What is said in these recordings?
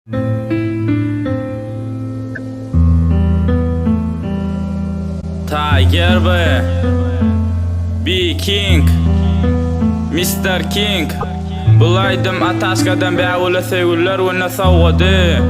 Tiger Boy, B-King, Mr. King. Bulaydım ataşkadan bəğulə sevgüller ve ne savgadı.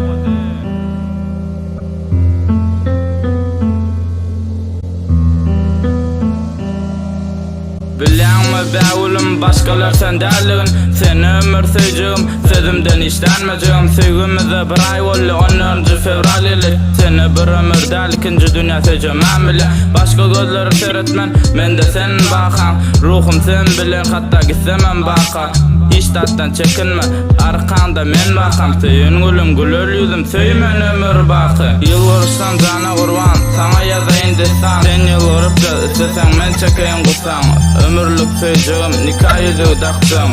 Bilýärmi bəğulum başgalar sendäligin. Seni ömür söýjegim, sözümden işlenmejegim. Sevgimize bir ay boldy 10 fevral eli. Seni bir ömür däl ikinji dünýä söýjemem bile. Başga gözleri seyretmen, mende sen bakan. Ruhum sen bilen, hatta gitsemem baka. Hiç tattan çekinme, arkanda men bakam. Söýün gülüm, güler yüzüm, söýmen ömür bakı. Yıl vuruşsan cana gurban, sana yazaýyn destan. Sen yıl vurup da istesen men çekeýin gussan. Ömürlük söýjegim, nikah ýüzügi taktım.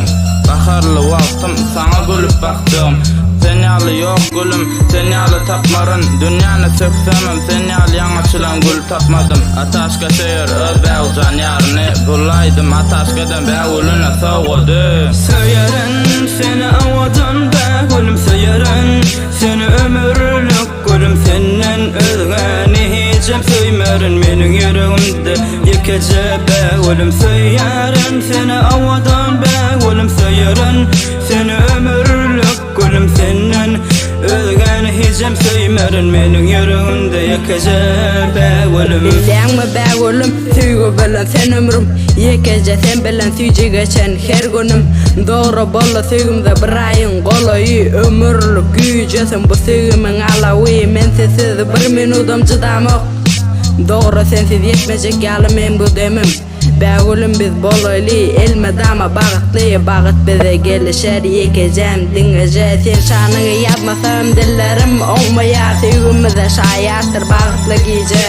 Baharly wagtym, sana gülüp baktım. Sen ýaly ýok gülüm, sen ýaly tapmaryn. Dünýäni söksemem, sen ýaly ýaňaçylan gül tapmadım. Ataşka söýer öz bäwcan ýaryny. Bulaydım ataşkadan bäwuluna sowgady. Söýerin seni awadan bäwulim, söýerin seni ömürlük gülüm. Senden özgäni hiçem söýmerin meniň ýüregimde ýekeje bäwulim. Söýerin seni awadan bäwulim, söýerin seni ömürlük gülüm. Senden özgäni hiçem söýmerin meniň ýüregimde ýekeje bäwulim. Bilýärmi bäwulim, süýgü bilen sen ömrüm ýekeje sen bilen süýje geçen her günüm. Dogry bolla süýgümde bir aýyň golaýy ömürlük güýjesin bu süýgümiň alawy. Men sensiz bir minutam çydamok. Dogry sensiz ýetmejek ýalymym bu demim. Bäwulim biz bolaýly elmedama bagtly bagat bize gelişer ýekejem diňeje. Sen şanyňy ýazmasam dillerim oňmaýar. Süýgümize şaýardyr bagtly gije.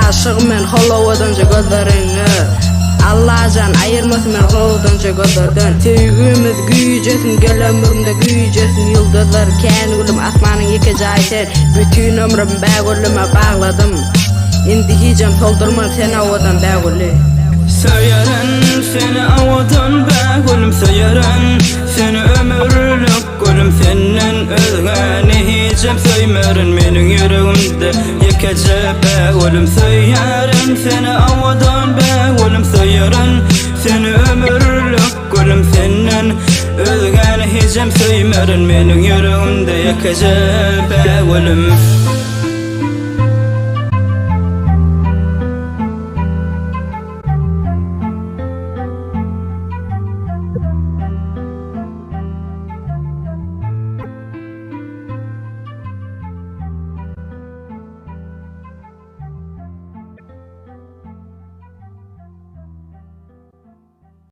Aşygmen holowadan gözleriňi. Allah'can ayırmasın men holowadan gözlerden. Süýgümiz güýjesin, gelemimde güýjesin ýulduzlar. Kän gülüm asmanyň ýekeje aýter. Bütün ömrüm bäwulima bagladym. Indi hiçem toldurman sen awadan bäwuli. Söýerin seni awadan bäwulim, söýerin seni ömürlük gülüm. Senden özgäni hiçem söýmerin meniň ýüregimde ýekeje bäwulim. Söýerin seni awadan bäwulim, söýerin seni ömürlük gülüm. Senden özgäni hiçem söýmerin meniň ýüregimde ýekeje bäwulim.